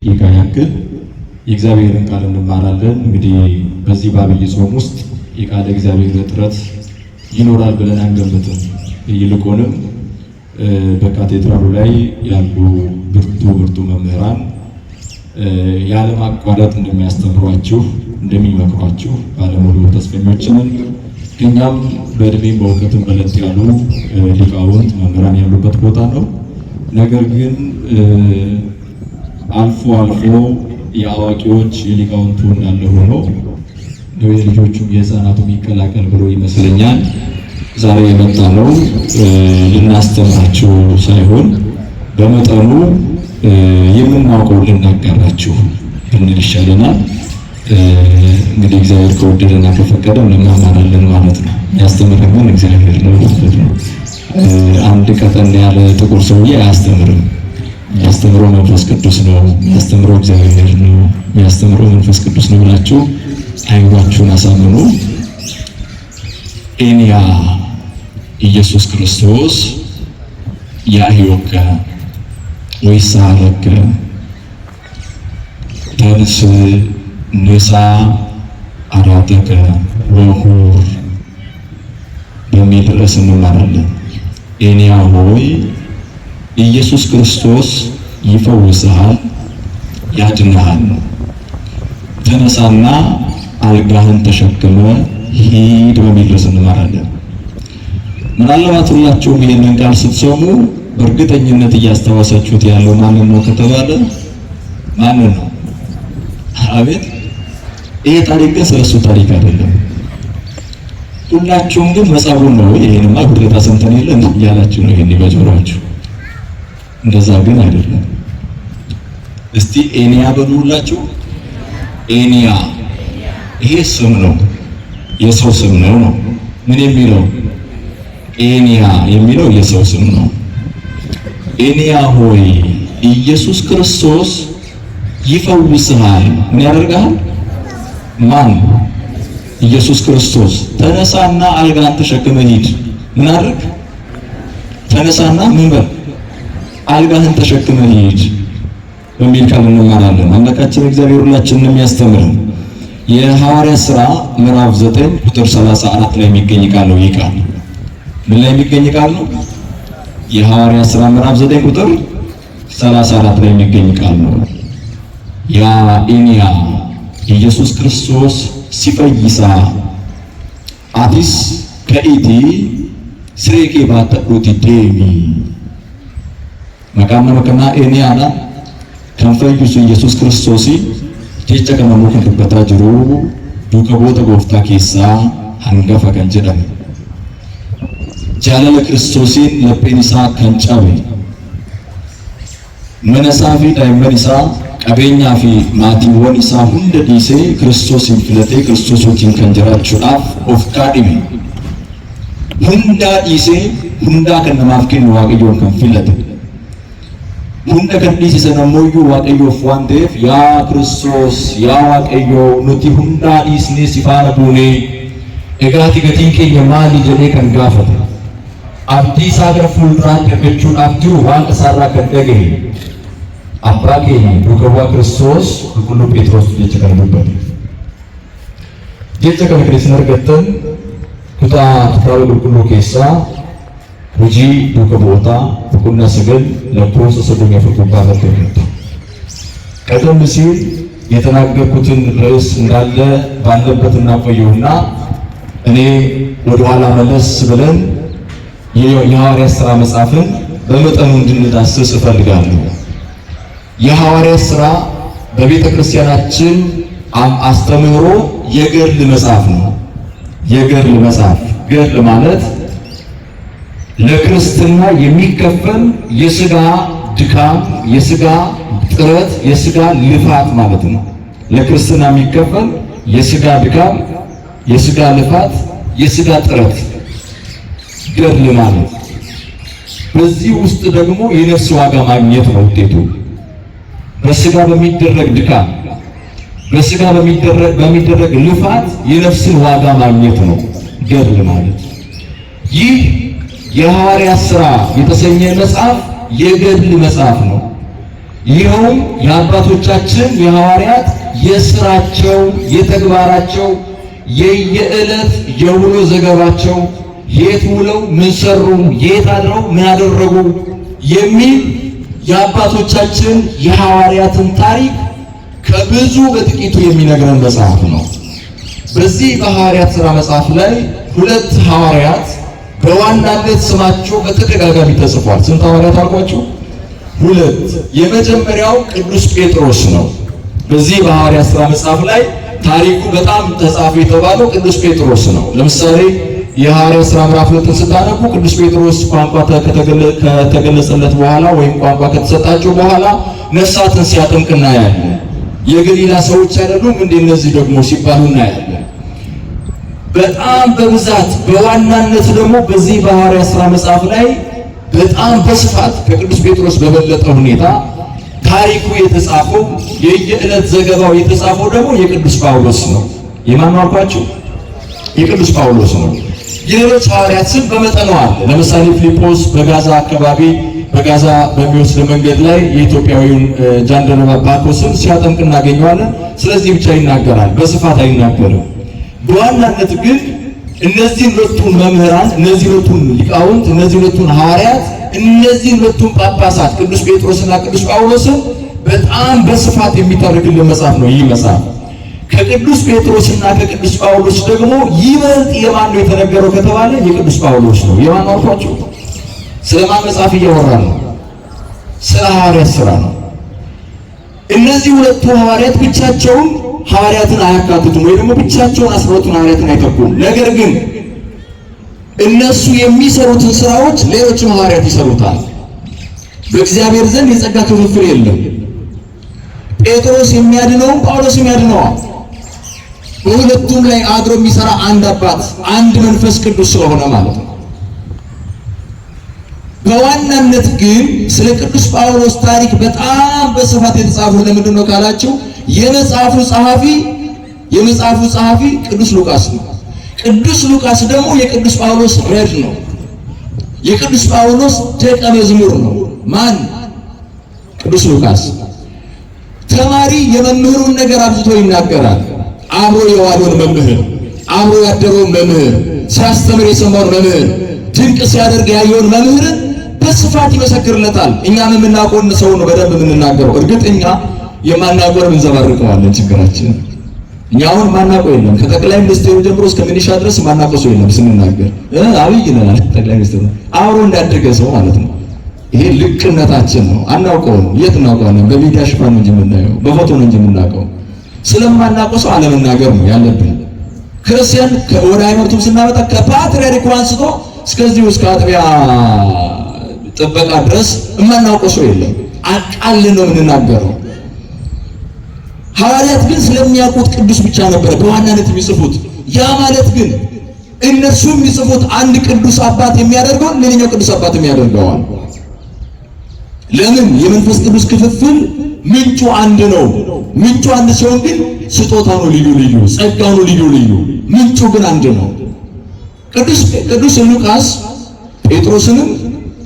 ያክል የእግዚአብሔርን ቃል እንማራለን። እንግዲህ በዚህ በዐቢይ ጾም ውስጥ የቃለ እግዚአብሔር እጥረት ይኖራል ብለን አንገምትም። ይልቁንም በካቴድራሉ ላይ ያሉ ብርቱ መምህራን ያለማቋረጥ እንደሚያስተምሯችሁ እንደሚመክሯችሁ ባለሙሉ ተስፈኞችን እኛም በእድሜም በእውቀትም በለጥ ያሉ ሊቃውንት መምህራን ያሉበት ቦታ ነው። ነገር ግን አልፎ የአዋቂዎች የሊቃውንቱ እንዳለ ሆኖ የልጆቹም የህፃናቱም ይቀላቀል ብሎ ይመስለኛል ዛሬ የመጣ ነው። ልናስተምራችሁ ሳይሆን በመጠኑ የምናውቀው ልናጋራችሁ ብንል ይሻለናል። እንግዲህ እግዚአብሔር ከወደደና ከፈቀደ እንማማራለን ማለት ነው። ያስተምረን ግን እግዚአብሔር ነው ማለት ነው። አንድ ቀጠን ያለ ጥቁር ሰውዬ አያስተምርም። የሚያስተምረው መንፈስ ቅዱስ ነው። የሚያስተምረው እግዚአብሔር ነው። የሚያስተምረው መንፈስ ቅዱስ ነው ብላችሁ አይኗችሁን አሳምኑ። ኤንያ ኢየሱስ ክርስቶስ ያህዮከ ወይሳለከ ተንስ ንሳ አራተከ ወሁር በሚል ርዕስ እንማራለን። ኤንያ ሆይ ኢየሱስ ክርስቶስ ይፈውስሃል፣ ያድንሃል። ተነሳና አልጋህን ተሸክመ ሂድ በሚል ርዕስ እንማራለን። ምናልባት ሁላችሁም ይህንን ቃል ስትሰሙ በእርግጠኝነት እያስታወሳችሁት ያለው ማንን ነው ከተባለ ማንን ነው? አቤት! ይሄ ታሪክ ግን ስለሱ ታሪክ አይደለም። ሁላችሁም ግን መጻጉዕ ነው ይሄንማ ጉድለታ ሰምተን የለ እያላችሁ ነው ይሄን በጆሮአችሁ። እንደዛ ግን አይደለም። እስቲ ኤንያ በሉላችሁ። ኤንያ ይሄ ስም ነው፣ የሰው ስም ነው። ምን የሚለው ኤንያ የሚለው የሰው ስም ነው። ኤንያ ሆይ ኢየሱስ ክርስቶስ ይፈውስሃል። ምን ያደርጋል? ማን? ኢየሱስ ክርስቶስ። ተነሳና አልጋህን ተሸክመህ ሂድ። ምን አድርግ? ተነሳና ምን በል? አልጋህን ተሸክመህ ሂድ በሚል ቃል እንማራለን። አምላካችን እግዚአብሔር ሁላችንን የሚያስተምረን የሐዋርያት ሥራ ምዕራፍ 9 ቁጥር 34 ላይ የሚገኝ ቃል ነው። ይህ ቃል ምን ላይ የሚገኝ ቃል ነው? የሐዋርያት ሥራ ምዕራፍ 9 ቁጥር 34 ላይ የሚገኝ ቃል ነው። ያ ኤንያ ኢየሱስ ክርስቶስ ሲፈይሳ አዲስ ከኢቲ ስሬኬ ባተዱት ዴሚ መካና ኤንያና ከንፈይሱ ኢየሱስ ክርስቶስ ጀቻ ከመሙ ከንበታ ጅሩ ዱከቦተ ጎፍታ ኬሳ አንገፈ ከንጀደም ጃለለ ክርስቶሲን ለጴኒሳ ከንጫቤ መነሳፊ ዳይመኒሳ ቀበኛፊ ማቲወን ኢሳ ሁንደ ዲሴ ክርስቶስን ፍለቴ ክርስቶሶችን ከንጀራቹዳፍ ኦፍ ካዲሚ ሁንዳ ዲሴ ሁንዳ ከነማፍኪን ዋቅዮን ከንፍለቴ ሁንደ ከንዲሲሰ ነሞዩ ዋቅዮፍ ዋንቴፍ ያ ክርስቶስ ያ ዋቅዮ ኑቲ ሁንዳ ዲስኔ ሲፋነ ቡኔ ኤጋቲ ገቲን ኬኛ ማሊ ጀኔ ከንጋፈተ አብዲ ሳገር ፉልራን ከበቹዳፍ ጅሩ ዋን ቀሳራ ከንደገ አባጌ ዱከዋ ክርስቶስ ሁሉ ጴጥሮስ ጀቸ ከንበት ጀቸ ከንክሪስን አርገተን ኩታ ተታው ሁሉ ኬሳ ሁጂ ዱከቦታ ሁኩና ስገል ለፖስ ሰዱኛ ፍቱባ ተከተ ቀደም ሲል የተናገርኩትን ርዕስ እንዳለ ባለበት እናቆየውና እኔ ወደ ኋላ መለስ ብለን የሐዋርያት ሥራ መጽሐፍን በመጠኑ እንድንዳስስ እፈልጋለሁ። የሐዋርያት ሥራ በቤተ ክርስቲያናችን አስተምህሮ የገድል መጽሐፍ ነው። የገድል መጽሐፍ፣ ገድል ማለት ለክርስትና የሚከፈል የሥጋ ድካም፣ የሥጋ ጥረት፣ የሥጋ ልፋት ማለት ነው። ለክርስትና የሚከፈል የሥጋ ድካም፣ የሥጋ ልፋት፣ የሥጋ ጥረት ገድል ማለት። በዚህ ውስጥ ደግሞ የነፍስ ዋጋ ማግኘት ነው ውጤቱ። በሥጋ በሚደረግ ድካም፣ በሥጋ በሚደረግ ልፋት የነፍስን ዋጋ ማግኘት ነው ገድል ማለት። ይህ የሐዋርያት ሥራ የተሰኘ መጽሐፍ የገድል መጽሐፍ ነው። ይኸውም የአባቶቻችን የሐዋርያት የሥራቸው የተግባራቸው የየዕለት የውሎ ዘገባቸው የት ውለው ምን ሰሩ፣ የት አድረው ምን አደረጉ የሚል የአባቶቻችን የሐዋርያትን ታሪክ ከብዙ በጥቂቱ የሚነግረን መጽሐፍ ነው። በዚህ በሐዋርያት ሥራ መጽሐፍ ላይ ሁለት ሐዋርያት በዋናነት ስማቸው በተደጋጋሚ ተጽፏል። ስንት ሐዋርያት አልኳችሁ? ሁለት። የመጀመሪያው ቅዱስ ጴጥሮስ ነው። በዚህ በሐዋርያት ሥራ መጽሐፍ ላይ ታሪኩ በጣም ተጻፈ የተባለው ቅዱስ ጴጥሮስ ነው። ለምሳሌ የሐዋርያት ሥራ ምዕራፍ 2 ስታነቡ ቅዱስ ጴጥሮስ ቋንቋ ከተገለጸለት በኋላ ወይም ቋንቋ ከተሰጣቸው በኋላ ነፍሳትን ሲያጠምቅ እናያለን። የገሊላ ሰዎች አይደሉም እንዴ እነዚህ ደግሞ ሲባሉ እናያለን። በጣም በብዛት በዋናነት ደግሞ በዚህ በሐዋርያት ሥራ መጽሐፍ ላይ በጣም በስፋት ከቅዱስ ጴጥሮስ በበለጠ ሁኔታ ታሪኩ የተጻፈው የየዕለት ዘገባው የተጻፈው ደግሞ የቅዱስ ጳውሎስ ነው። የማን ነው አልኳችሁ? የቅዱስ ጳውሎስ ነው። የሌሎች ሐዋርያት ስም በመጠኑ አለ። ለምሳሌ ፊልጶስ በጋዛ አካባቢ በጋዛ በሚወስድ መንገድ ላይ የኢትዮጵያዊውን ጃንደረባ ባኮስን ሲያጠምቅ እናገኘዋለን። ስለዚህ ብቻ ይናገራል፣ በስፋት አይናገርም። በዋናነት ግን እነዚህ ሁለቱን መምህራን፣ እነዚህ ሁለቱን ሊቃውንት፣ እነዚህ ሁለቱን ሐዋርያት፣ እነዚህ ሁለቱን ጳጳሳት ቅዱስ ጴጥሮስና ቅዱስ ጳውሎስን በጣም በስፋት የሚተርክልን መጽሐፍ ነው ይህ መጽሐፍ። ከቅዱስ ጴጥሮስና ከቅዱስ ጳውሎስ ደግሞ ይበልጥ የማን ነው የተነገረው ከተባለ የቅዱስ ጳውሎስ ነው። የማን ነው አልኳችሁ? ስለማን መጽሐፍ እያወራን ነው? ስለ ሐዋርያት ሥራ ነው። እነዚህ ሁለቱ ሐዋርያት ብቻቸውን ሐዋርያትን አያካትቱም ወይ ደግሞ ብቻቸውን 12ቱን ሐዋርያትን አይተኩም። ነገር ግን እነሱ የሚሰሩትን ስራዎች ሌሎችም ሐዋርያት ይሰሩታል። በእግዚአብሔር ዘንድ የጸጋ ክፍፍል የለም። ጴጥሮስ የሚያድነው ጳውሎስም ያድነዋል። በሁለቱም ላይ አድሮ የሚሰራ አንድ አባት አንድ መንፈስ ቅዱስ ስለሆነ ማለት ነው። በዋናነት ግን ስለ ቅዱስ ጳውሎስ ታሪክ በጣም በስፋት የተጻፈ ለምንድን ነው ካላችሁ የመጽሐፉ ጸሐፊ ቅዱስ ሉቃስ ነው። ቅዱስ ሉቃስ ደግሞ የቅዱስ ጳውሎስ ረድ ነው። የቅዱስ ጳውሎስ ደቀ መዝሙር ነው። ማን? ቅዱስ ሉቃስ። ተማሪ የመምህሩን ነገር አብዝቶ ይናገራል። አብሮ የዋለውን መምህር፣ አብሮ ያደረውን መምህር፣ ሲያስተምር የሰማውን መምህር፣ ድንቅ ሲያደርግ ያየውን መምህርን በስፋት ይመሰክርለታል። እኛም የምናውቀውን ሰው ነው በደንብ የምንናገረው። እርግጥ እኛ የማናውቀውን እንዘባርቀዋለን። ችግራችን እኛ አሁን ማናውቀው የለም። ከጠቅላይ ሚኒስትሩ ጀምሮ እስከ ሚኒሻ ድረስ ማናውቀው ሰው የለም። ስንናገር አብይ ይለናል። ጠቅላይ ሚኒስትሩ አብሮ እንዳደገ ሰው ማለት ነው። ይሄ ልቅነታችን ነው። አናውቀውም። የት እናውቀዋለን? በሚዲያ ሽፋን ነው እንጂ የምናየው፣ በፎቶ ነው እንጂ የምናውቀው። ስለማናውቀው ሰው አለመናገር ነው ያለብን። ክርስቲያን ወደ ሃይማኖቱም ስናመጣ ከፓትርያርኩ አንስቶ እስከዚህ እስከ አጥቢያ ጥበቃ ድረስ የማናውቀው ሰው የለም። አቃልን ነው የምንናገረው። ሐዋርያት ግን ስለሚያውቁት ቅዱስ ብቻ ነበር በዋናነት የሚጽፉት። ያ ማለት ግን እነሱ የሚጽፉት አንድ ቅዱስ አባት የሚያደርገው ሌላኛው ቅዱስ አባት የሚያደርገዋል። ለምን? የመንፈስ ቅዱስ ክፍፍል ምንጩ አንድ ነው። ምንጩ አንድ ሲሆን ግን ስጦታው ነው ልዩ ልዩ፣ ጸጋው ነው ልዩ ልዩ፣ ምንጩ ግን አንድ ነው። ቅዱስ ሉቃስ ጴጥሮስንም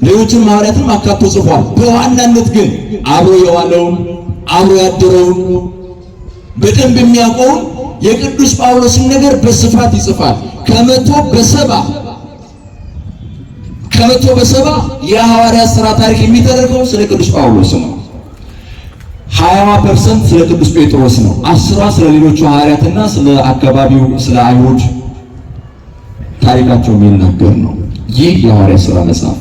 ሌሎችን ሐዋርያትንም አካቶ ጽፏል። በዋናነት ግን አብሮ የዋለውን አብሮ ያደረውን በደንብ የሚያውቀውን የቅዱስ ጳውሎስን ነገር በስፋት ይጽፋል። ከመቶ በሰባ የሐዋርያት ሥራ ታሪክ የሚደረገው ስለ ቅዱስ ጳውሎስ ነው። 20% ስለ ቅዱስ ጴጥሮስ ነው። 10 ስለ ሌሎቹ ሐዋርያትና ስለ አካባቢው ስለ አይሁድ ታሪካቸው የሚናገር ነው። ይህ የሐዋርያት ሥራ መጽሐፍ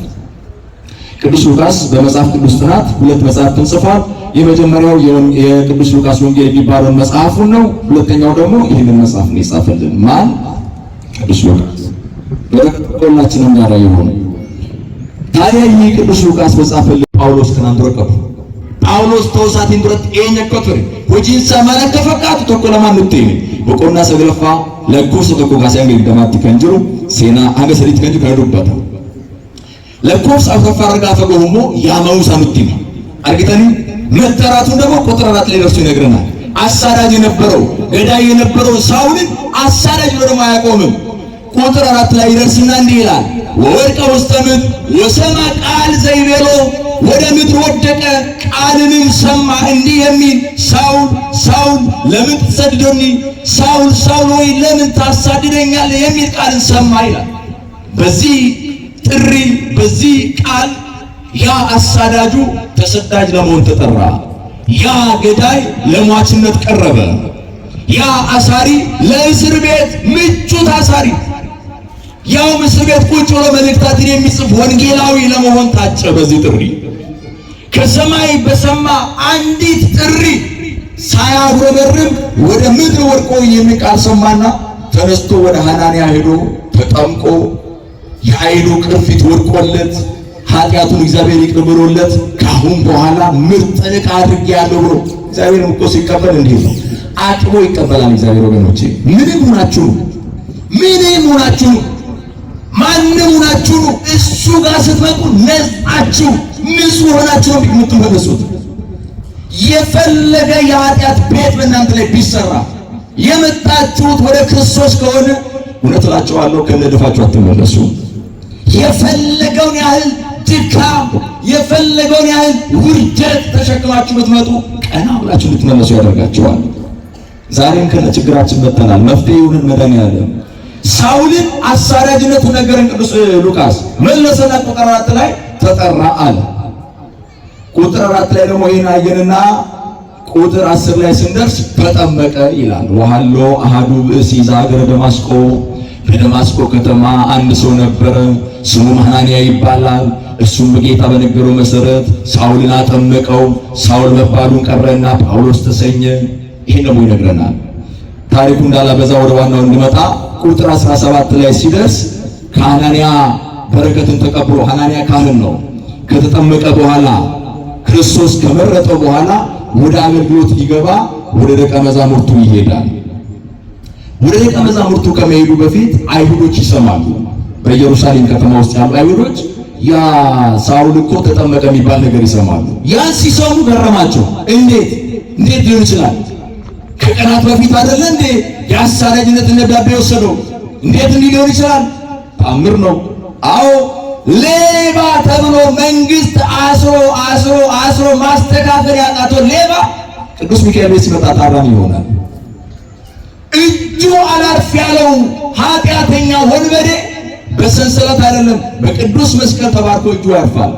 ቅዱስ ሉቃስ በመጽሐፍ ቅዱስ ጥናት 2 መጽሐፍትን ጽፏል። የመጀመሪያው የቅዱስ ሉቃስ ወንጌል የሚባለው መጽሐፉን ነው። ሁለተኛው ደግሞ ይህንን መጽሐፍ ነው የጻፈልን። ማን? ቅዱስ ሉቃስ። በሁላችንም ጋር ይሁን። ታዲያ ይህ ቅዱስ ሉቃስ በጻፈልን ጳውሎስ ከናንድሮቀፍ ጳውሎስ ተውሳት እንድረት ኤኘኮትሪ ወጂንሳ ማለት ተፈቃቱ ተቆለማ ንጥይ በቆና ሰግለፋ ለኩስ ተቆጋሳ እንግዲህ ደማት ከንጅሩ ሴና አገሰሪት ከንጅ ከዱባታ ለኩስ አፈፋርጋ ፈገውሞ ያማውሳ ንጥይ አርግተኒ መተራቱን ደግሞ ቁጥር 4 ላይ ደርሶ ይነግረናል። አሳዳጅ የነበረው ገዳይ የነበረው ሳውልን አሳዳጅ ነው ደግሞ አያቆምም። ቁጥር 4 ላይ ደርስና እንዲህ ይላል ወወድቀ ውስተ ምድር ወሰማ ቃል ዘይቤሎ ወደ ምድር ወደቀ። ቃልንም ሰማ እንዲህ የሚል ሳውል ሳውል ለምን ትሰድደኒ? ሳውል ሳውል ሆይ ለምን ታሳድደኛለህ? የሚል ቃልን ሰማ ይላል። በዚህ ጥሪ በዚህ ቃል ያ አሳዳጁ ተሰዳጅ ለመሆን ተጠራ። ያ ገዳይ ለሟችነት ቀረበ። ያ አሳሪ ለእስር ቤት ምቹ ታሳሪ፣ ያው እስር ቤት ቁጭ ብሎ መልእክታትን የሚጽፍ ወንጌላዊ ለመሆን ታጨ። በዚህ ጥሪ ከሰማይ በሰማ አንዲት ጥሪ ሳያጉረመርም ወደ ምድር ወድቆ የሚል ቃል ሰማና ተነስቶ ወደ ሐናንያ ሄዶ ተጠምቆ የኃይሉ ቅርፊት ወድቆለት ኃጢአቱን እግዚአብሔር ይቅር ብሎለት ካሁን በኋላ ምርጥ ዕቃ አድርጌያለሁ ብሎ እግዚአብሔር እኮ ሲቀበል እንዲህ ነው፣ አጥቦ ይቀበላል። እግዚአብሔር ወገኖቼ ምንም ሆናችሁ ማንም ሆናችሁ እሱ ጋር ስትመጡ ነጻችሁ ንጹህ ሆናችሁ ነው የምትመለሱት። የፈለገ የኃጢአት ቤት በእናንተ ላይ ቢሰራ የመጣችሁት ወደ ክርስቶስ ከሆነ እውነት እላችኋለሁ ከነደፋችሁ አትመለሱ። የፈለገውን ያህል ድካም የፈለገውን ያህል ውርደት ተሸክማችሁ ብትመጡ ቀና ብላችሁ ልትመለሱ ያደርጋችኋል። ዛሬም ከነችግራችን መጥተናል። መፍትሄውን መድኃኒዓለም ሳውልን አሳዳጅነቱ ነገረን ቅዱስ ሉቃስ መለሰና ቁጥር 4 ላይ ተጠራ አለ። ቁጥር 4 ላይ ደግሞ ይህን አየንና ቁጥር 10 ላይ ስንደርስ ተጠመቀ ይላል። ወሃሎ አሃዱ ብእሲ ዘሀገረ ደማስቆ በደማስቆ ከተማ አንድ ሰው ነበረ፣ ስሙ ሐናንያ ይባላል። እሱም በጌታ በነገረው መሰረት ሳውልን አጠመቀው። ሳውል መባሉን ቀረና ጳውሎስ ተሰኘ። ይሄን ደግሞ ይነግረናል። ታሪኩ እንዳላበዛ ወደ ዋናው እንድመጣ ቁጥር 17 ላይ ሲደርስ ከሐናንያ በረከትን ተቀብሎ ሐናንያ ካህን ነው። ከተጠመቀ በኋላ ክርስቶስ ከመረጠው በኋላ ወደ አገልግሎት ሊገባ ወደ ደቀ መዛሙርቱ ይሄዳል። ወደ ደቀ መዛሙርቱ ከመሄዱ በፊት አይሁዶች ይሰማሉ። በኢየሩሳሌም ከተማ ውስጥ ያሉ አይሁዶች ያ ሳውል እኮ ተጠመቀ የሚባል ነገር ይሰማሉ። ያን ሲሰሙ ገረማቸው። እንዴት ሊሆን ይችላል? ከቀናት በፊት አይደለ እንዴ የአሳዳጅነትን ደብዳቤ ወሰደው? እንዴት እንዲህ ሊሆን ይችላል? ታምር ነው። አዎ ሌባ ተብሎ መንግስት አስሮ ማስተካከል ያቃተው ሌባ ቅዱስ ሚካኤል ቤት ሲመጣ ታራሚ ይሆናል። እጁ አላርፍ ያለው ኃጢአተኛ ወንበዴ በሰንሰለት አይደለም በቅዱስ መስቀል ተባርኮ እጁ ያርፋል።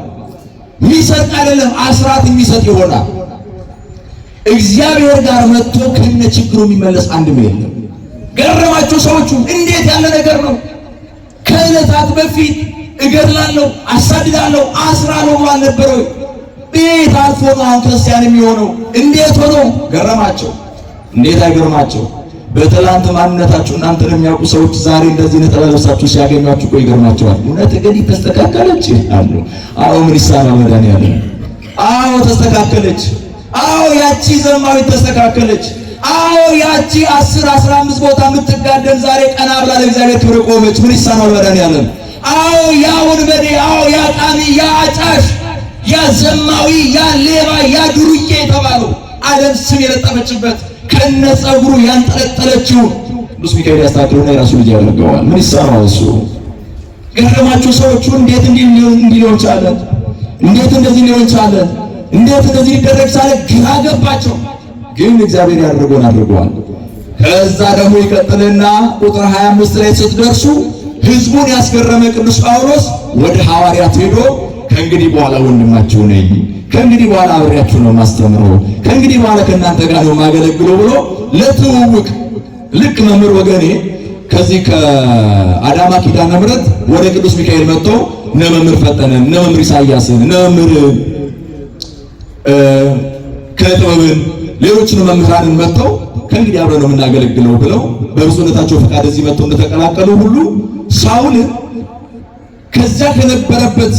ሚሰጥ አይደለም አስራት የሚሰጥ ይሆናል። እግዚአብሔር ጋር መጥቶ ከነ ችግሩ የሚመለስ አንድም የለም። ገረማቸው ሰዎቹ። እንዴት ያለ ነገር ነው? ከዕለታት በፊት እገድላለሁ፣ አሳድዳለሁ፣ አስራለሁ ብሎ አልነበረው? ቤት አልፎ ነው አሁን ክርስቲያን የሚሆነው? እንዴት ሆኖ? ገረማቸው። እንዴት አይገርማቸው? በትላንት ማንነታችሁ እናንተን የሚያውቁ ሰዎች ዛሬ እንደዚህ ነጠላ ለብሳችሁ ሲያገኟችሁ እኮ ይገርማቸዋል። እውነት ግን ተስተካከለች አሉ። አዎ ምን ይሳናል መድኃኒዓለም። አዎ ተስተካከለች። አዎ ያቺ ዘማዊት ተስተካከለች። አዎ ያቺ 10-15 ቦታ የምትጋደም ዛሬ ቀና ብላ ለእግዚአብሔር ክብር ቆመች። ምን ይሳናል መድኃኒዓለም። አዎ ያ ወንበዴ፣ አዎ ያ ቃሚ፣ ያ አጫሽ፣ ያ ዘማዊ፣ ያ ሌባ፣ ያ ዱርዬ የተባለው ዓለም ስም የለጠፈችበት ከነጸጉሩ ያንጠለጠለችው ቅዱስ ሚካኤል ያስተካክለውና የራሱ ልጅ ያደርገዋል። ምን ይሳናል እሱ? ገረማቸው ሰዎቹ። እንዴት እንዲህ ሊሆን ቻለ? እንዴት እንደዚህ ሊሆን ቻለ? እንዴት እንደዚህ ሊደረግ ቻለ? ግራ ገባቸው። ግን እግዚአብሔር ያደረገውን አድርጓል። ከዛ ደግሞ ይቀጥልና ቁጥር 25 ላይ ስትደርሱ ሕዝቡን ያስገረመ ቅዱስ ጳውሎስ ወደ ሐዋርያት ሄዶ ከእንግዲህ በኋላ ወንድማችሁ ነኝ፣ ከእንግዲህ በኋላ አብሬያችሁ ነው ማስተምረው፣ ከእንግዲህ በኋላ ከእናንተ ጋር ነው ማገለግለው ብሎ ለትውውቅ ልክ መምህር ወገኔ ከዚህ ከአዳማ ኪዳነ ምሕረት ወደ ቅዱስ ሚካኤል መጥቶ እነ መምህር ፈጠነን፣ እነ መምህር ኢሳያስን፣ እነ መምህር ከጥበብን ሌሎችን መምህራንን መጥተው ከእንግዲህ አብረን ነው የምናገለግለው ብለው በብፁዕነታቸው ፈቃድ እዚህ መጥተው እንደተቀላቀሉ ሁሉ ሳውል ከዛ ከነበረበት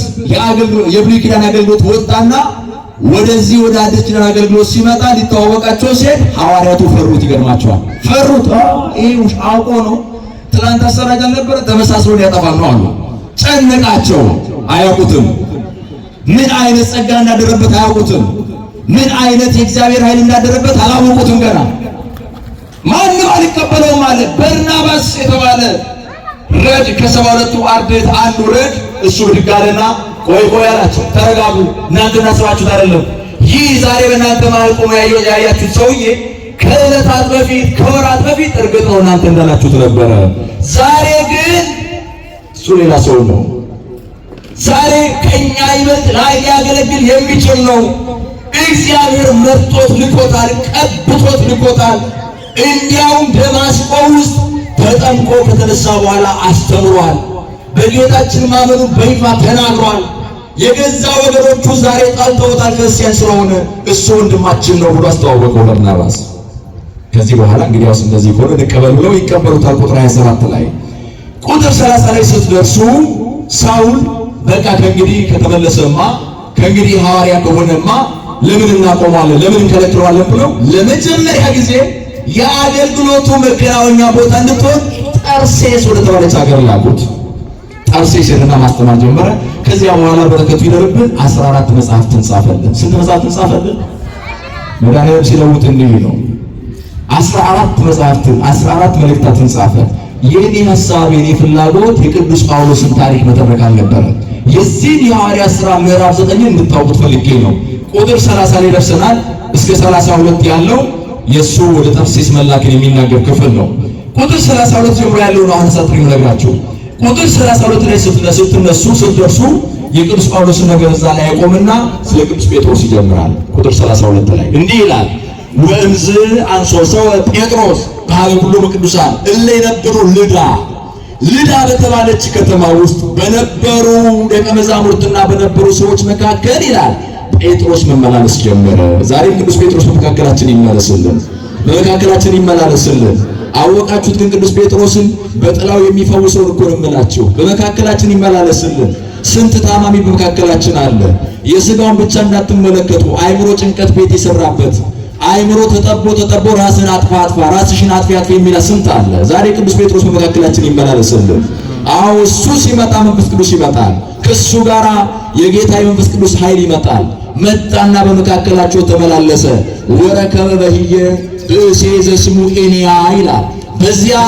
የብሉይ ኪዳን አገልግሎት ወጣና ወደዚህ ወደ አዲስ ኪዳን አገልግሎት ሲመጣ ሊተዋወቃቸው ሲሄድ ሐዋርያቱ ፈሩት። ይገርማቸዋል። ፈሩት። ይሄ አውቆ ነው ትላንት አሰራጅ አልነበረ ተመሳስሎን ያጠፋል ነው አሉ። ጨነቃቸው። አያውቁትም። ምን አይነት ጸጋ እንዳደረበት አያውቁትም። ምን አይነት የእግዚአብሔር ኃይል እንዳደረበት አላወቁትም። ገና ማንም አልቀበለውም አለ። በርናባስ የተባለ ረድ ከ72ቱ አርድእት አንዱ ረድ እሱ ብድግ አለና ቆይ አላቸው። ተረጋጉ፣ እናንተ እናስባችሁት አይደለም። ይህ ዛሬ በእናንተ መሃል ቆሞ ያያችሁት ሰውዬ ከዕለታት በፊት ከወራት በፊት እርግጥ ነው እናንተ እንዳላችሁት ነበረ። ዛሬ ግን እሱ ሌላ ሰው ነው። ዛሬ ከኛ ይበልጥ ላይ ሊያገለግል የሚችል ነው። እግዚአብሔር መርጦት ልኮታል፣ ቀብቶት ልኮታል። እንዲያውም ደማስቆ ውስጥ ተጠምቆ ከተነሳ በኋላ አስተምሯል። በጌታችን ማመኑ በይፋ ተናግሯል። የገዛ ወገኖቹ ዛሬ ጣልተውታል ክርስቲያን ስለሆነ እሱ ወንድማችን ነው ብሎ አስተዋወቀው በርናባስ። ከዚህ በኋላ እንግዲያውስ እንደዚህ ከሆነ እንቀበል ብለው ይቀበሉታል። ቁጥር 27 ላይ ቁጥር 30 ላይ ስትደርሱ ሳውል በቃ ከእንግዲህ ከተመለሰማ ከእንግዲህ ሐዋርያ ከሆነማ ለምን እናቆማለን ለምን እንከለክለዋለን ብለው ለመጀመሪያ ጊዜ የአገልግሎቱ መገናኛ ቦታ እንድትሆን ጠርሴስ ወደ ተባለች ሀገር ላኩት። ጠርሴስ ሄደና ማስተማር ጀመረ። ከዚያ በኋላ በረከቱ ይደርብን 14 መጽሐፍትን ጻፈልን። ስንት መጽሐፍትን ጻፈልን? መድኃኒዓለም ሲለውጥ እንዲህ ነው 14 መጽሐፍትን 14 መልእክታትን ጻፈ። የኔ ሐሳብ የኔ ፍላጎት የቅዱስ ጳውሎስን ታሪክ መተረክ አልነበረም። የዚህ የሐዋርያት ሥራ ምዕራፍ 9 እንድታውቁት ፈልጌ ነው። ቁጥር 30 ላይ ደርሰናል። እስከ 32 ያለው የሱ ወደ ጠርሴስ መላክን የሚናገር ክፍል ነው። ቁጥር 32 ጀምሮ ያለው ነው አሁን ሰጥሪ ነግራችሁ። ቁጥር 32 ላይ ስትደርሱ የቅዱስ ጳውሎስን ነገር እዛ ላይ ያቆምና ስለ ቅዱስ ጴጥሮስ ይጀምራል። ቁጥር 32 ላይ እንዲህ ይላል ወእምዝ አንሶሰው ጴጥሮስ ባለ ሁሉ በቅዱሳን እለ የነበሩ ልዳ በተባለች ከተማ ውስጥ በነበሩ ደቀ መዛሙርትና በነበሩ ሰዎች መካከል ይላል ጴጥሮስ መመላለስ ጀመረ። ዛሬም ቅዱስ ጴጥሮስ በመካከላችን ይመላለስልን። አወቃችሁት ግን ቅዱስ ጴጥሮስን በጥላው የሚፈውሰውን እኮ ነው የምላችሁ። በመካከላችን ይመላለስልን። ስንት ታማሚ በመካከላችን አለ። የሥጋውን ብቻ እንዳትመለከቱ። አይምሮ ጭንቀት ቤት የሰራበት አይምሮ ተጠቦ ራስን አጥፋ ራስሽን አጥፊ የሚል ስንት አለ። ዛሬ ቅዱስ ጴጥሮስ በመካከላችን ይመላለስልን። አዎ እሱ ሲመጣ መንፈስ ቅዱስ ይመጣል። ከሱ ጋራ የጌታ የመንፈስ ቅዱስ ኃይል ይመጣል። መጣና በመካከላቸው ተመላለሰ። ወረከበ በህየ ብእሴ ዘስሙ ኤንያ ይላል። በዚያ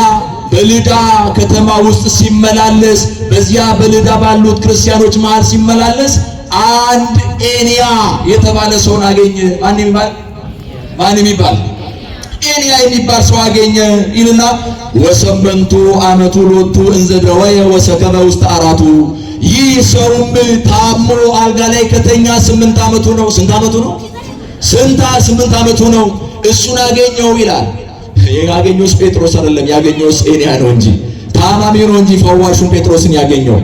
በልዳ ከተማ ውስጥ ሲመላለስ በዚያ በልዳ ባሉት ክርስቲያኖች መሃል ሲመላለስ አንድ ኤንያ የተባለ ሰውን አገኘ። ማን የሚባል ኤንያ የሚባል ሰው አገኘ ይልና ወሰመንቱ ዓመቱ ሎቱ እንዘ ደወየ ወሰከበ ውስጥ አራቱ። ይህ ሰውም ታሞ አልጋ ላይ ከተኛ 8 ዓመቱ ነው። ስንት ዓመቱ ነው? 8 ዓመቱ ነው። እሱን አገኘው ይላል። ያገኘውስ ጴጥሮስ አይደለም፣ ያገኘውስ ኤንያ ነው እንጂ ታማሚ ነው እንጂ ፈዋሹን ጴጥሮስን ያገኘው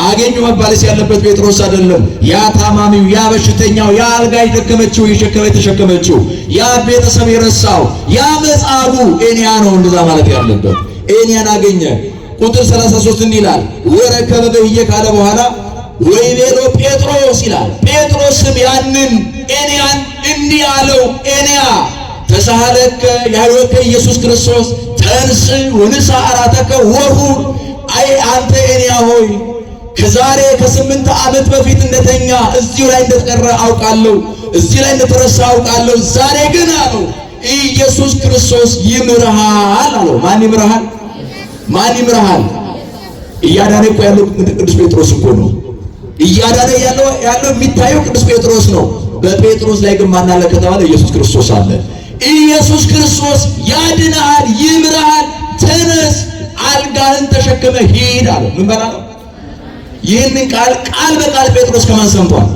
አገኘው መባልስ ያለበት ጴጥሮስ አይደለም። ያ ታማሚው፣ ያ በሽተኛው፣ ያ አልጋ የተሸከመችው የተሸከመችው፣ ያ ቤተሰብ የረሳው፣ ያ መጻጉ ኤንያ ነው እንደዛ ማለት ያለበት። ኤንያን አገኘ። ቁጥር 33 እንዲህ ይላል ወረከበ በህየ ካለ በኋላ ወይቤሎ ጴጥሮስ ይላል። ጴጥሮስም ያንን ኤንያን እንዲህ አለው፣ ኤንያ ተሳሃለከ ያህወከ ኢየሱስ ክርስቶስ ተንስ ወንሳ አራተከ ወሁር። አይ አንተ ኤንያ ሆይ ከዛሬ ከ8 ዓመት በፊት እንደተኛ እዚሁ ላይ እንደተቀረ አውቃለሁ፣ እዚህ ላይ እንደተረሳ አውቃለሁ። ዛሬ ግን አለው ኢየሱስ ክርስቶስ ይምርሃል አለው። ማን ይምርሃል? ማን ይምርሃል? እያዳነ እኮ ያለው ቅዱስ ጴጥሮስ እኮ ነው። እያዳነ ያለው የሚታየው ቅዱስ ጴጥሮስ ነው። በጴጥሮስ ላይ ግን ማን አለ ከተባለ ኢየሱስ ክርስቶስ አለ። ኢየሱስ ክርስቶስ ያድንሃል፣ ይምርሃል፣ ተነስ፣ አልጋህን ተሸክመ ሂድ አለ። ምን በላለው? ይህንን ቃል በቃል ጴጥሮስ ከማን ሰምቷል?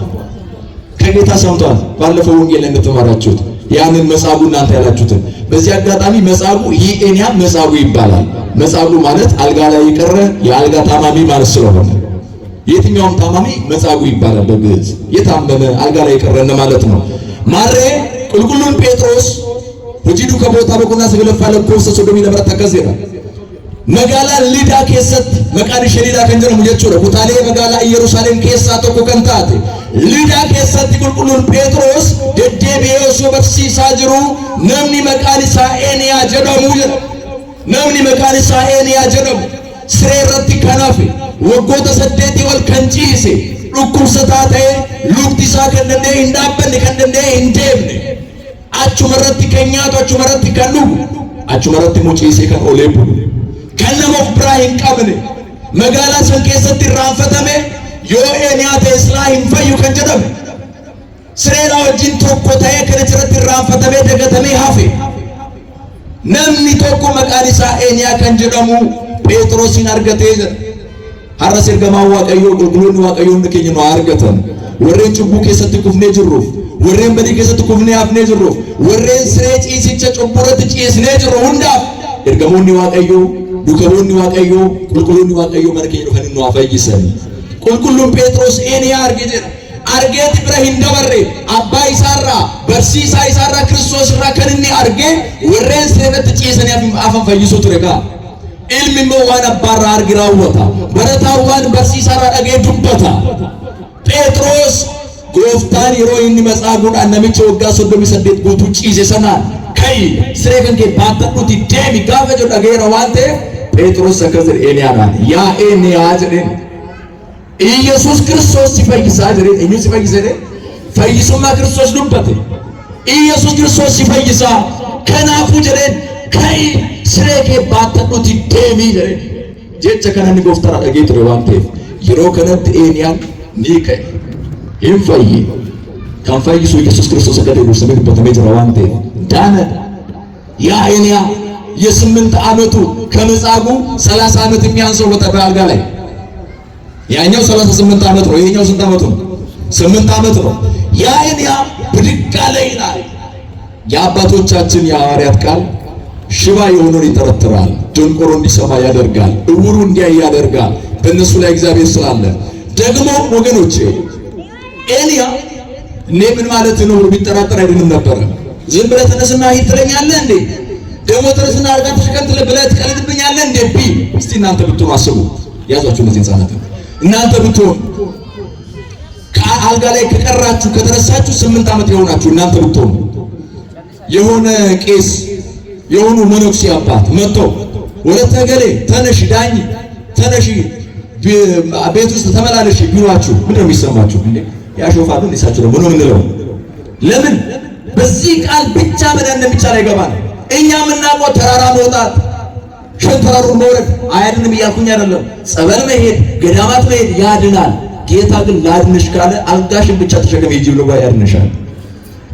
ከጌታ ሰምቷል። ባለፈው ወንጌል ላይ እንደተማራችሁት ያንን መጻጉ እናንተ ያላችሁትን። በዚህ አጋጣሚ መጻጉ ይህ ኤንያ መጻጉ ይባላል። መጻጉ ማለት አልጋ ላይ የቀረ የአልጋ ታማሚ ማለት ስለሆነ የትኛውም ታማሚ መጻጉ ይባላል። በግዕዝ የታመመ አልጋ ላይ የቀረ ማለት ነው። ማሬ ቁልቁሉን ጴጥሮስ ወጂዱ ከቦታ በቁና ሰገለፋ ለኮሰ ሶዶሚ ለበረታ ከዘራ መጋላ ሊዳ ከሰት መቃን ሸሪዳ ከንጀራ ሙጀቹ ለቁታሌ መጋላ ኢየሩሳሌም ከሳ ተኮ ከንታት ሊዳ ከሰት ቁልቁሉን ጴጥሮስ ደደቤዮስ በርሲሳ ጅሩ ነምኒ መቃኒሳ ኤንያ ጀዳሙ ነምኒ መቃኒሳ ኤንያ ጀዳሙ ስሬረቲ ከናፊ ወጎተ ሰደቲ ወል ከንጪሴ ዱኩሰታቴ ሉክቲሳ ከንደኔ እንዳበን ከንደኔ እንዴብኔ አቹ መረቲ ከኛቶ አቹ መረቲ ከኑ አቹ መረቲ ሙጪሴ ከኦሌቡ ከነሞፍ ብራሂም ቀብኔ መጋላ ሰንኬሰት ራንፈተሜ yoo eenyaa teeslaa hin fayyu kan jedhamu sireera wajjin tokko ta'ee kana irratti irraanfatamee dagatamee hafe namni tokko maqaan isaa eenyaa kan jedhamu Phexrosin argatee jira. har'a ergamaa Waaqayyoo qulqulloonni Waaqayyoon keenya nu argatan warreen cubbuu keessatti kufnee jirruuf warreen badii keessatti kufnee hafnee jirruuf warreen siree ciisicha cubburatti ciisnee jirru hundaaf ergamoonni Waaqayyoo dukaboonni Waaqayyoo qulqulloonni Waaqayyoo mana keenya dhufanii nu fayyisan. qulqulluun Phexros eenyaa argee jira. argeeti bira hin dabarre abbaa isaarraa barsiisaa isaarraa Kiristoos irraa kan inni argee warreen sireetti ciisanii afan fayyisuu ture kaa. ilmi immoo waan abbaarraa argi raawwata. barataan waan barsiisaarraa dhagee dubbata. Phexros gooftaan yeroo inni matsaaguudhaan namicha waggaa 38 guutuu ciise sanaan kai siree kan kee baattadhuuti deemi gaafa jedhu dhageera waan ta'eef Phexros akkas jedhe Eeniyaadhaan yaa Eeniyaa jedheen Iyesuus Kiristoos si fayyisaa jedheen eenyu si fayyisa jedheen fayyisummaa Kiristoos dubbate Iyesuus Kiristoos si fayyisaa kanaafuu jedheen kai siree kee baattadhuuti deemi jedheen jecha kana inni gooftaan dhagee ture waan ta'eef yeroo kanatti Eeniyaan ni ka'e hin fayyi kan fayyisu Iyesuus Kiristoos akka deebi'u siree dubbatamee jira waan ta'eef ዳነ። ያ ኤንያ የ8 ዓመቱ ከመጻጉ 30 ዓመት የሚያንሰው በአልጋ ላይ ያኛው 38 ዓመት ነው። ይሄኛው ስንት ዓመቱ ነው? 8 ዓመት ነው። ያ ኤንያ ብድግ አለ ይላል። የአባቶቻችን የሐዋርያት ቃል ሽባ የሆነውን ይተረትራል፣ ድንቁሩ እንዲሰማ ያደርጋል፣ እውሩ እንዲያይ ያደርጋል። በእነሱ ላይ እግዚአብሔር ስላለ ደግሞ ወገኖቼ ኤንያ እኔ ምን ማለት ነው ቢጠራጠር አይደለም ነበር። ዝም ብለህ ተነስና ሂድ ትለኛለህ እንዴ? ደግሞ ተነስና አልጋ ተሸከም ብለህ ትቀልድብኛለህ እንዴ? እስቲ እናንተ ብትሆኑ አስቡ። ያዟችሁ እነዚህ ህፃናት እናንተ ብትሆኑ ከአልጋ ላይ ከቀራችሁ ከተነሳችሁ 8 ዓመት የሆናችሁ እናንተ ብትሆኑ የሆነ ቄስ የሆኑ መነኩሴ አባት መጥቶ ወለተ ገሌ ተነሽ ዳኝ ተነሽ ቤት ውስጥ ተመላለሽ ቢሏችሁ ምንድን ነው የሚሰማችሁ? እንዴ ያሾፋሉ እንዴሳችሁ ነው ምን ምንለው? ለምን በዚህ ቃል ብቻ ምን እንደሚቻል አይገባን። እኛ የምናውቀው ተራራ መውጣት ሸንተረሩን መውረድ አይደለም እያልኩኝ አይደለም። ጸበል መሄድ ገዳማት መሄድ ያድናል። ጌታ ግን ላድንሽ ካለ አልጋሽን ብቻ ተሸከም ሂጂ ብሎ ያድንሻል።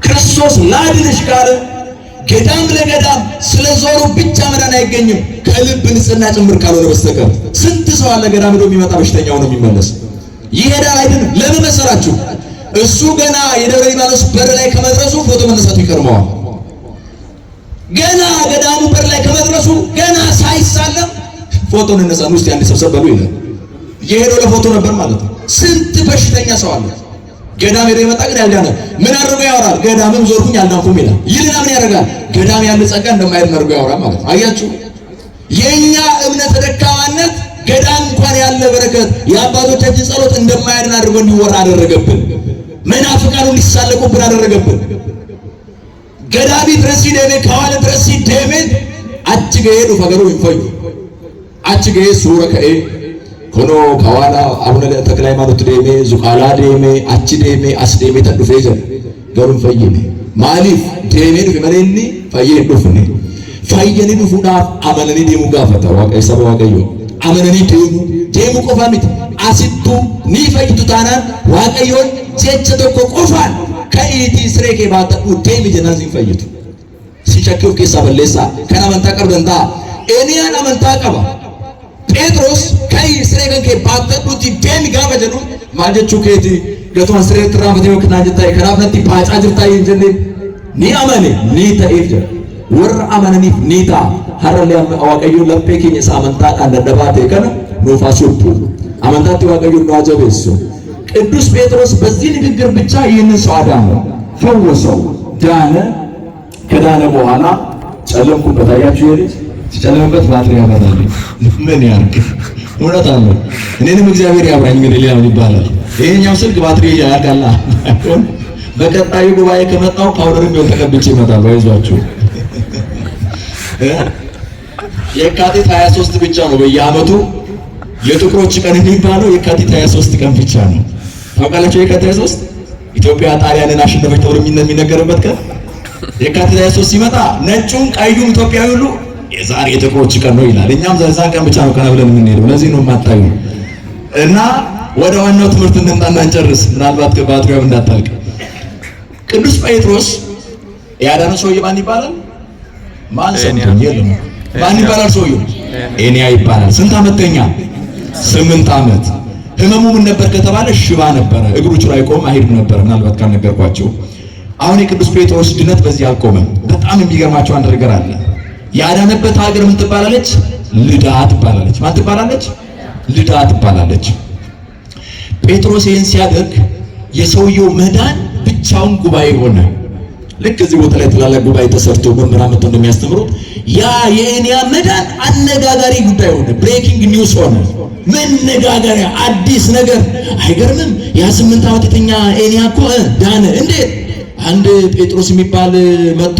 ክርስቶስ ላድንሽ ካለ ገዳም ለገዳም ስለዞሩ ብቻ መዳን አይገኝም፣ ከልብ ንጽህና ጭምር ካልሆነ በስተቀር። ስንት ሰው አለ ገዳም ሄዶ የሚመጣ በሽተኛው ነው የሚመለስ። ይሄዳል አይደለም። ለምን መሰላችሁ? እሱ ገና የደብረ ሊባኖስ በር ላይ ከመድረሱ ፎቶ መነሳቱ ይቀርመዋል። ገና ገዳሙ በር ላይ ከመድረሱ ገና ሳይሳለም ፎቶ እንነሳን ውስጥ አንድ ሰብሰብ በሉ ይላል። የሄደው ለፎቶ ነበር ማለት ነው። ስንት በሽተኛ ሰው አለ ገዳም ሄዶ የመጣ ግን ያልዳነ ምን አድርጎ ያወራል? ገዳምም ዞርኩኝ አልዳንኩም ይላል። ይልና ምን ያደርጋል? ገዳም ያለ ጸጋ እንደማይድን አድርጎ ያወራል ማለት ነው። አያችሁ፣ የኛ እምነት ደካማነት ገዳም እንኳን ያለ በረከት የአባቶቻችን ጸሎት እንደማይድን አድርጎ እንዲወራ አደረገብን። መናፍቃኑ እንዲሳለቁብን አደረገብን። ገዳሚ ድረስ ደሜ ከዋለ ድረስ ደሜ አጭገሄዱ ፈገሩ ይፈዩ አጭገሄ ሱረ ከኤ ኮኖ ከዋላ አቡነ ተክለ ሃይማኖት ደሜ ዙቃላ ደሜ አጭ ደሜ አስ ደሜ ተዱፌ ጀ ገሩን ፈየኔ ማሊፍ ደሜ ዱፌ መለኒ ፈየ ዱፍኔ ፈየኒ ዱፉዳ አመነኒ ደሙ ጋፈታ ዋቀይ ሰበ ዋቀዮ አመነኒ ደሙ ቆፋሚት አሲቱ ኒ ፈይቱ ታናን ዋቀዮን ጀቸ ተኮ ቆፋን ከኢቲ ስሬኬ ባጠቁ ደም ጀናዚ ፈይቱ ሲቸክው ከሳ በለሳ ከና መንታ ቀርደንታ ኤኒያን አመንታ ቀባ ጴጥሮስ ከይ ስሬከን ከ ባጠቁ ደም ጋበ ጀዱ ማጀቹ ከቲ ገቶን ስሬ ትራፈተ ወክናጀታይ ከራፍነቲ ባጫ ጅርታይ እንጀኔ ኒ አመኔ ኒ ተኤጀ ወር አመነኒ ኒታ ሀረለ አዋቀዩ ለፔኪኝ ሳመንታ አንደባቴ ከነ ኖፋሱቱ አመንታቲ ዋቀዩ ኗጀበሱ ቅዱስ ጴጥሮስ በዚህ ንግግር ብቻ ይህንን ሰው አዳነው፣ ፈወሰው፣ ዳነ። ከዳነ በኋላ ጨለምኩበት። አያችሁ የልጅ ሲጨለምበት ባትሪ ያበራል። ምን ያርግ? እውነት አለው። እኔንም እግዚአብሔር ያብራኝ። እንግዲህ ሌላ ምን ይባላል? ይሄኛው ስልክ ባትሪ ያጋላ። በቀጣዩ ጉባኤ ከመጣው ፓውደርም ቢሆን ተቀብቼ እመጣለሁ። አይዟችሁ። የካቲት 23 ብቻ ነው በየዓመቱ የጥቁሮች ቀን የሚባለው የካቲት 23 ቀን ብቻ ነው። ታውቃላችሁ? የካቲት 23 ኢትዮጵያ ጣሊያንን አሸነፈች ተብሎ የሚነገርበት ቀን የካቲት 23 ሲመጣ ነጩም ቀዩም ኢትዮጵያዊ ሁሉ የዛሬ የጥቁሮች ቀን ነው ይላል። እኛም ዛሬ ቀን ብቻ ነው ቀን ብለን የምንሄደው። ለዚህ ነው የማታዩ እና ወደ ዋናው ትምህርት እንምጣና እንጨርስ። ምናልባት ከባትሪያው እንዳታልቅ። ቅዱስ ጴጥሮስ ያዳነው ሰውዬ ማን ይባላል? ማን ሰምቶኝ የለም። ማን ይባላል ሰውዬው? ኤንያ ይባላል። ስንት ዓመት ተኛ? 8 ዓመት። ህመሙ ምን ነበር ከተባለ ሽባ ነበረ። እግሮቹ ላይ ቆም አይሄድም ነበር። ምናልባት ካልነገርኳቸው። አሁን የቅዱስ ጴጥሮስ ድነት በዚህ አልቆመም። በጣም የሚገርማቸው አንድ ነገር አለ። ያዳነበት ሀገር ምን ትባላለች? ልዳ ትባላለች። ማን ትባላለች? ልዳ ትባላለች። ጴጥሮስ ይህን ሲያደርግ የሰውየው መዳን ብቻውን ጉባኤ ሆነ። ልክ እዚህ ቦታ ላይ ትላልቅ ጉባኤ ተሰርቶ መምህራን መጥተው እንደሚያስተምሩት ያ የኤንያ መዳን አነጋጋሪ ጉዳይ ሆነ። ብሬኪንግ ኒውስ ሆነ። መነጋገሪያ አዲስ ነገር። አይገርምም? ያ 8 ዓመት የተኛ ኤንያ እኮ ዳነ። እንዴት? አንድ ጴጥሮስ የሚባል መጥቶ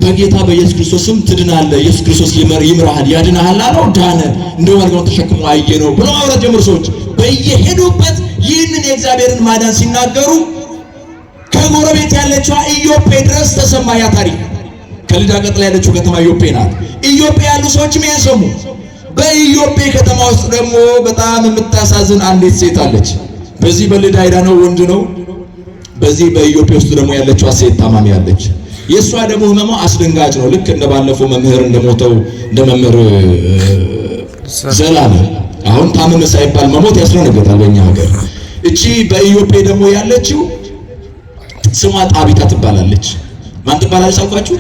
በጌታ በኢየሱስ ክርስቶስም ትድናለህ፣ ኢየሱስ ክርስቶስ ይምርሃል፣ ያድናሃል አለው። ዳነ። እንደው አልጋውን ተሸክሞ አየ ነው ብሎ ማውራት ጀመሩ። ሰዎች በየሄዱበት ይህንን የእግዚአብሔርን ማዳን ሲናገሩ ከጎረቤት ያለችው ኢዮጴ ድረስ ተሰማ ያ ታሪክ። ከልዳ ቀጥላ ያለችው ከተማ ኢዮጴ ናት። ኢዮጴ ያሉ ሰዎችም ይሄን ሰሙ። በኢዮጴ ከተማ ውስጥ ደግሞ በጣም የምታሳዝን አንዲት ሴት አለች። በዚህ በልዳ የዳነው ወንድ ነው። በዚህ በኢዮጴ ውስጥ ደግሞ ያለችው ሴት ታማሚ አለች። የእሷ ደግሞ ህመሟ አስደንጋጭ ነው። ልክ እንደባለፈው መምህር እንደሞተው እንደ መምህር ዘላለም አሁን ታመመ ሳይባል መሞት ያስደነግጣል በእኛ ሀገር። እቺ በኢዮጴ ደግሞ ያለችው ስሟ ጣቢታ ትባላለች። ማን ትባላለች አልኳችሁ?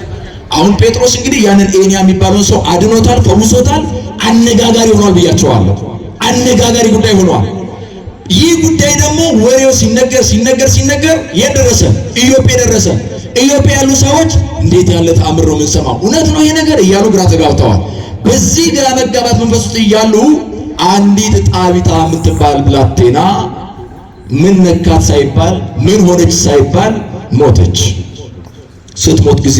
አሁን ጴጥሮስ እንግዲህ ያንን ኤንያ የሚባለውን ሰው አድኖታል፣ ፈውሶታል። አነጋጋሪ ሆኗል ብያቸዋለሁ። አነጋጋሪ ጉዳይ ሆኗል። ይህ ጉዳይ ደግሞ ወሬው ሲነገር የደረሰ ኢዮጴ ደረሰ። ኢዮጴ ያሉ ሰዎች እንዴት ያለ ተአምር ነው የምንሰማው? እውነት ነው ይሄ ነገር እያሉ ግራ ተጋብተዋል። በዚህ ግራ መጋባት መንፈስ ውስጥ እያሉ አንዲት ጣቢታ የምትባል ብላቴና ምን ነካት ሳይባል ምን ሆነች ሳይባል ሞተች። ስትሞት ጊዜ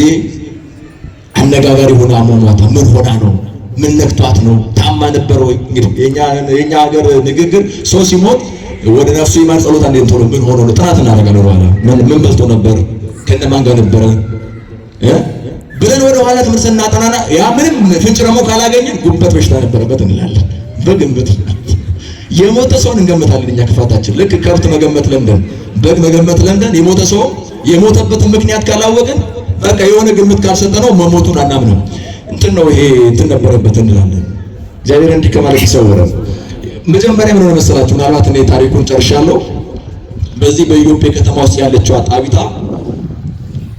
አነጋጋሪ ሆና ሞቷ። ምን ሆና ነው? ምን ነክቷት ነው? ታማ ነበር ወይ? እንግዲህ የኛ ሀገር ንግግር ሰው ሲሞት ወደ ነፍሱ ይማር ጸሎት አንዴ እንተው ምን ሆኖ ነው ጥናት እናደርጋለን። በኋላ ምን በልቶ ነበር ከነማን ጋር ነበረ ብለን ወደ ኋላ ትምህርት እናጠናና ያ ምንም ፍንጭ ደግሞ ካላገኘን ጉበት በሽታ ነበረበት እንላለን። በግምት የሞተ ሰውን እንገምታለን እኛ ክፋታችን። ልክ ከብት መገመት ለምደን በግ መገመት ለምደን የሞተ ሰው የሞተበትን ምክንያት ካላወቅን በቃ የሆነ ግምት ካልሰጠነው መሞቱን አናምንም። እንትን ነው ይሄ እንትን ነበረበት እንላለን። እግዚአብሔር እንዲህ ከማለት ይሰውረን። መጀመሪያ ምን ሆነ መሰላችሁ? ምናልባት እኔ ታሪኩን ጨርሻለሁ። በዚህ በኢዮጴ ከተማ ውስጥ ያለችው ጣቢታ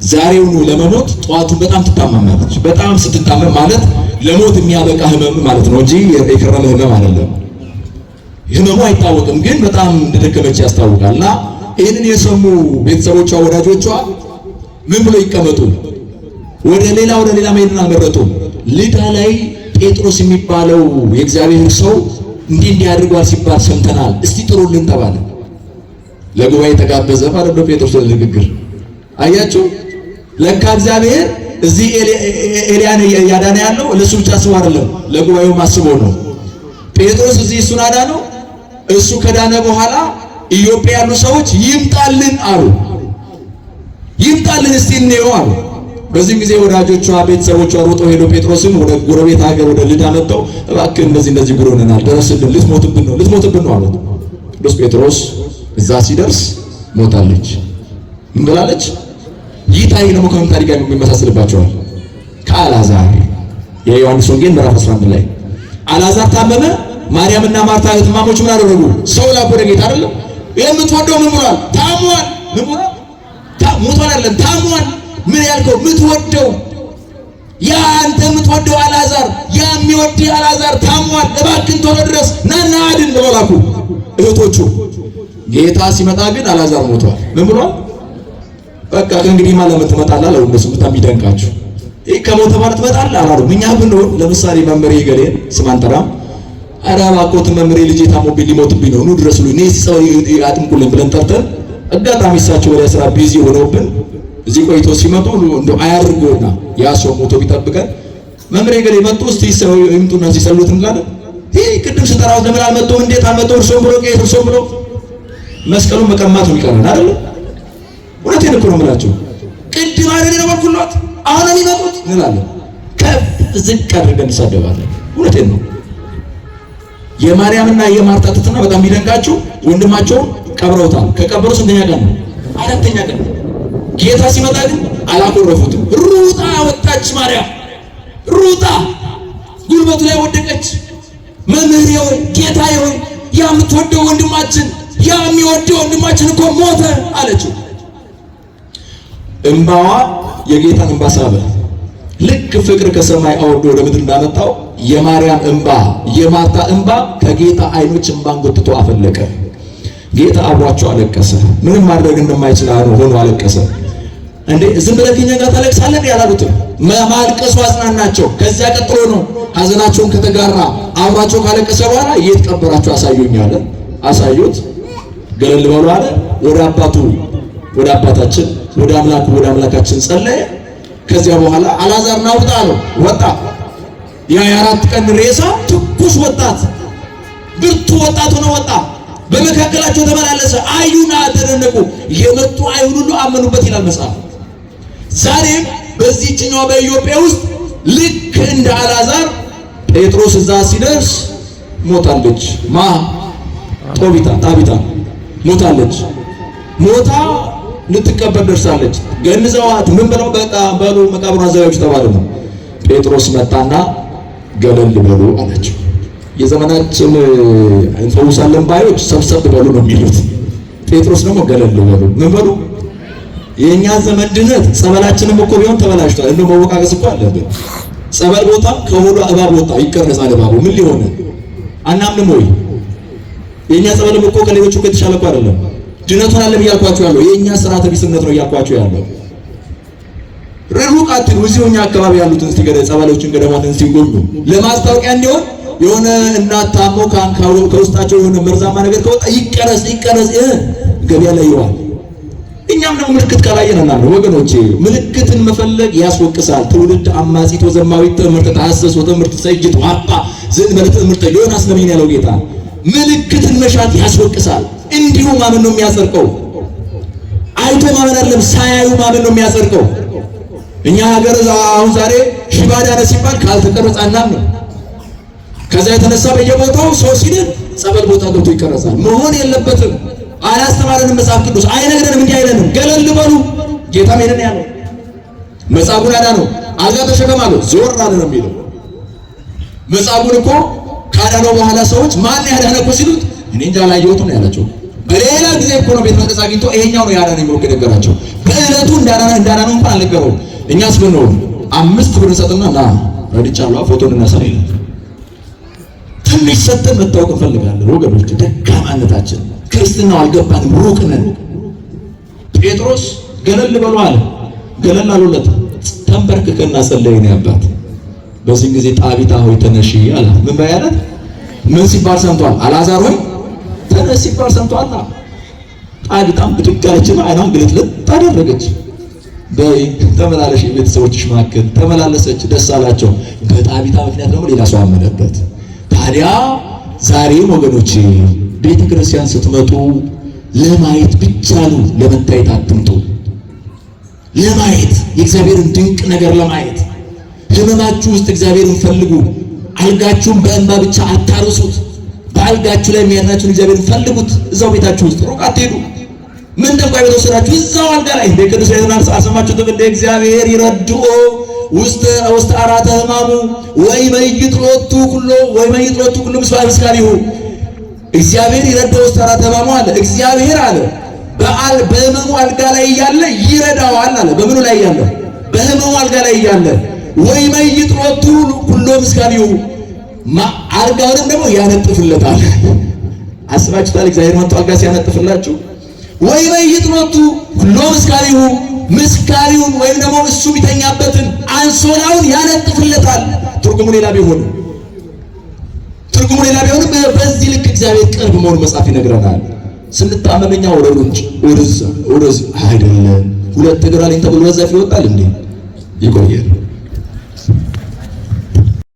ዛሬውኑ ለመሞት ጠዋቱን በጣም ትታመማለች። በጣም ስትታመም ማለት ለሞት የሚያበቃ ህመም ማለት ነው እንጂ የከረመ ህመም አይደለም። ህመሙ አይታወቅም፣ ግን በጣም እንደደከመች ያስታውቃልና ይህንን የሰሙ ቤተሰቦቿ፣ ወዳጆቿ ምን ብሎ ይቀመጡ? ወደ ሌላ መሄድን አልመረጡም። ልዳ ላይ ጴጥሮስ የሚባለው የእግዚአብሔር ሰው እንዲህ አድርጓል ሲባል ሰምተናል፣ እስቲ ጥሩልን ተባለ። ለጉባኤ ተጋበዘ ማለት ነው ጴጥሮስ ለንግግር። አያችሁ ለካ እግዚአብሔር እዚህ ኤልያን ያዳነ ያለው ለሱ ብቻ አስቦ አይደለም፣ ለጉባኤው አስቦ ነው። ጴጥሮስ እዚህ እሱን አዳነው። እሱ ከዳነ በኋላ ኢዮጴ ያሉ ሰዎች ይምጣልን አሉ። ይምጣልን እስቲ እንየው አሉ። በዚህም ጊዜ ወዳጆቿ፣ ቤተሰቦቿ ሮጠው ሄደው ጴጥሮስን ወደ ጎረቤት ሀገር ወደ ልዳ መጥተው እባክህ እንደዚህ ጉድ ሆነናል፣ ደረስልን፣ ልትሞትብን ነው አሉት። ቅዱስ ጴጥሮስ እዛ ሲደርስ ሞታለች። ምን ብላለች? ይህ ታሪክ ደግሞ ከምን ታሪክ ጋር የሚመሳሰልባቸዋል? ከአልዓዛር የዮሐንስ ወንጌል ምዕራፍ 11 ላይ አልዓዛር ታመመ። ማርያምና ማርታ እህትማማቾች ምን አደረጉ? ሰው ላኩ ወደ ጌታ። አይደለም የምትወደው ምን ብሏል? ታሟል። ምን ብሏል? ሞቷል አይደለም ታሟል። ምን ያልከው? የምትወደው ያ አንተ የምትወደው አልዓዛር፣ ያ የሚወድህ አልዓዛር ታሟል፣ እባክህን ቶሎ ድረስ ናና አድን ብለው ላኩ እህቶቹ። ጌታ ሲመጣ ግን አልዓዛር ሞቷል። ምን ብሏል? በቃ ከእንግዲህ ለምን ትመጣለህ አለው። እነሱ በጣም ይደንቃቸው። ይህ ከሞተ ማለት ትመጣለህ አላሉም። እኛ ብንሆን ለምሳሌ መምህሬ ገሌን ስም አንጠራም። ኧረ እባክዎት መምህሬ ልጄ ታሞብኝ ሊሞትብኝ ነው ኑ ድረሱልኝ፣ እኔ ሰው አጥምቁልኝ ብለን ጠርተን አጋጣሚ እሳቸው ወደ ስራ ቢዚ ሆነውብን እዚህ ቆይቶ ሲመጡ እንደው አያርገውና ያ ሰው ሞቶ ቢጠብቀን መምህሬ ገሌ መጡ እስቲ ሰው ይምጡና ሲሰሉት እንላለን። ይህ ቅድም ስጠራው ለምን አልመጣሁም? እንዴት አልመጣሁም? እርሶም ብሎ ቄስ እርሶም ብሎ መስቀሉን መቀማት ነው የሚቀረን አይደል? እውነቴን እኮ ነው የምላቸው። ቅድም አይደል ነው ወልኩሏት አሁን የሚመጡት እንላለን። ከፍ ዝቅ አድርገን እንሳደባለን። እውነቴን ነው። የማርያምና የማርታ ትትና በጣም ቢደንቃችሁ ወንድማቸውን ቀብረውታል። ከቀበሩ ስንተኛ ቀን ነው? 4ኛ ቀን። ጌታ ሲመጣ ግን አላኮረፉትም። ሩጣ ወጣች ማርያም፣ ሩጣ ጉልበቱ ላይ ወደቀች። መምህር ሆይ ጌታዬ ሆይ ያ የምትወደው ወንድማችን ያ የሚወደው ወንድማችን እኮ ሞተ አለችው። እንባዋ የጌታን እንባ ሳበ። ልክ ፍቅር ከሰማይ አውርዶ ወደ ምድር እንዳመጣው የማርያም እንባ የማርታ እንባ ከጌታ አይኖች እንባን ጎትቶ አፈለቀ። ጌታ አብሯቸው አለቀሰ። ምንም ማድረግ እንደማይችል ሆኖ አለቀሰ። እንዴ ዝም ብለህ ከኛ ጋር ታለቅሳለህ ያላሉትም ማልቀሱ አጽናናቸው። ከዚያ ቀጥሎ ነው ሐዘናቸውን ከተጋራ አብሯቸው ካለቀሰ በኋላ የት ቀበራቸው አሳዩኝ አለ። አሳዩት። ገለል በሉ አለ። ወደ አባቱ ወደ አባታችን ወደ አምላካችን ጸለየ። ከዚያ በኋላ አልዓዛር ና ውጣ አለው። ወጣ። የ4 ቀን ሬሳ ትኩስ ወጣት ብርቱ ወጣት ሆኖ ወጣ። በመካከላቸው ተመላለሰ። አዩና ተደነቁ። የመጡ አይሁድ ሁሉ አመኑበት ይላል መጽሐፍ። ዛሬም በዚህኛው በኢትዮጵያ ውስጥ ልክ እንደ አልዓዛር ጴጥሮስ እዛ ሲደርስ ሞታለች። ጣቢታ ሞታለች። ሞታ ልትቀበር ደርሳለች። ገንዘዋት ምን ብለው በቃ በሉ መቃብሩን አዘጋጁ ተባለ ነው። ጴጥሮስ መጣና ገለል በሉ አላቸው። የዘመናችን እንፈውሳለን ባዮች ሰብሰብ በሉ ነው የሚሉት። ጴጥሮስ ደግሞ ገለል በሉ ምን በሉ። የኛ ዘመን ድነት ጸበላችንም እኮ ቢሆን ተበላሽቷል። እንደው መወቃቀስ እኮ አለብን። ጸበል ቦታ ከሆዷ እባብ ወጣ ይቀርሳል። እባቡ ምን ሊሆን አናምንም ወይ? የኛ ጸበልም እኮ ከሌሎቹ እኮ የተሻለ እኮ አይደለም። ድነቱን አለ ብያልኳችሁ ያለው የኛ ስርዓተ ቢስነት ነው እያልኳችሁ ያለው። ሩቅ አትሉ። እዚሁኛ አካባቢ ያሉትን እስቲ ጸበሎችን ገዳማትን ሲጎኙ ለማስታወቂያ እንዲሆን የሆነ እናት ታሞ ከውስጣቸው የሆነ መርዛማ ነገር ከወጣ ይቀረስ ገበያ ላይ ይዋል። እኛም ደግሞ ምልክት ካላየን እናምነው ወገኖቼ። ምልክትን መፈለግ ያስወቅሳል። ትውልድ አማጺቶ ዘማዊ ትምህርት ታሐሰሶ ትምህርት ሰይጅት ዋጳ ዘእንበለ ትምህርት ዮናስ ለምን ያለው ጌታ ምልክትን መሻት ያስወቅሳል። እንዲሁ ማመን ነው የሚያጸድቀው። አይቶ ማመን አይደለም ሳያዩ ማመን ነው የሚያጸድቀው። እኛ ሀገር አሁን ዛሬ ሽባ ዳነ ሲባል ካልተቀረጸ አናምንም። ከዛ የተነሳ በየቦታው ሰው ሲድን ጸበል ቦታ ገብቶ ይቀረጻል። መሆን የለበትም። አላስተማረንም መጽሐፍ ቅዱስ አይነግረንም። እንዲህ አይለንም። ገለል በሉ ጌታ ምን ያለው መጽሐፉን አዳነው። አልጋ ተሸከማለሁ ዞር አለ ነው የሚለው መጽሐፉን እኮ ካዳነው በኋላ ሰዎች ማን ያዳነ እኮ ሲሉት እኔ እንጃ አላየሁትም ነው ያላቸው። በሌላ ጊዜ እኮ ነው ቤተ መቅደስ አግኝቶ ይሄኛው ነው ያዳነኝ ብሎ ነገራቸው። በእለቱ እንዳዳነው እንኳን አልነገረውም። እኛስ ብንሆን 5 ብር ሰጥና ና ረድቻለሁ ፎቶ እንነሳ ይላል። ትንሽ ሰጥተን መታወቅ እንፈልጋለን ወገኖች። ደካማነታችን ክርስትናው አልገባንም፣ ሩቅ ነን። ጴጥሮስ ገለል በሉ አለ። ገለል አሉለት። ተንበርክከና ጸለይ ነው ያባት። በዚህ ጊዜ ጣቢታ ሆይ ተነሺ አለ። ምን ባያለት ምን ሲባል ሰምቷል? አልዓዛር ሆይ ተነስ ሲባል ሰምቷል። ጣቢታም ብድግ አለችና አይኗን ግልጥልጥ አደረገች። በይ ተመላለሽ የቤተሰቦችሽ መካከል ተመላለሰች። ደስ አላቸው። በጣቢታ ምክንያት ደግሞ ሌላ ሰው አመነበት። ታዲያ ዛሬም ወገኖቼ ቤተ ክርስቲያን ስትመጡ ለማየት ብቻ ነው፣ ለመታየት አትምጡ። ለማየት የእግዚአብሔርን ድንቅ ነገር ለማየት ህመማችሁ ውስጥ እግዚአብሔርን ፈልጉ። አልጋችሁን በእንባ ብቻ አታርሱት። በአልጋችሁ ላይ የሚያድናችሁን እግዚአብሔርን ፈልጉት። እዛው ቤታችሁ ውስጥ ሩቅ አትሄዱ። ምን ጠንቋይ ቤት ወሰዳችሁ? እዛው አልጋ ላይ እንደ ቅዱስ ዮሐንስ አልሰማችሁትም? እንደ እግዚአብሔር ይረድኦ ውስጥ አራተ ህማሙ ወይ መይጥሎቱ ኩሎ ምስካሪሁ እግዚአብሔር ይረዳው ውስጥ አራተ ህማሙ አለ። እግዚአብሔር አለ በህመሙ አልጋ ላይ እያለ ይረዳዋል አለ። በምኑ ላይ እያለ? በህመሙ አልጋ ላይ እያለ ወይ መይጥሎቱ ኩሎ ምስካሪሁ አልጋውንም ደግሞ ያነጥፍለታል። አስባችሁታል? እግዚአብሔር መጥቶ አልጋ ሲያነጥፍላችሁ ወይ መይጥሎቱ ኩሎ ምስካሪሁ ምስካሪውን ወይም ደግሞ እሱ የሚተኛበትን አንሶላውን ያነጥፍለታል። ትርጉሙ ሌላ ቢሆንም በዚህ ልክ እግዚአብሔር ቅርብ መሆኑን መጽሐፍ ይነግረናል። ስንታመመኛ ወደዚህ አይደለም። 2 እግር አለኝ ተብሎ በዛፍ ይወጣል እንዴ? ይቆያል።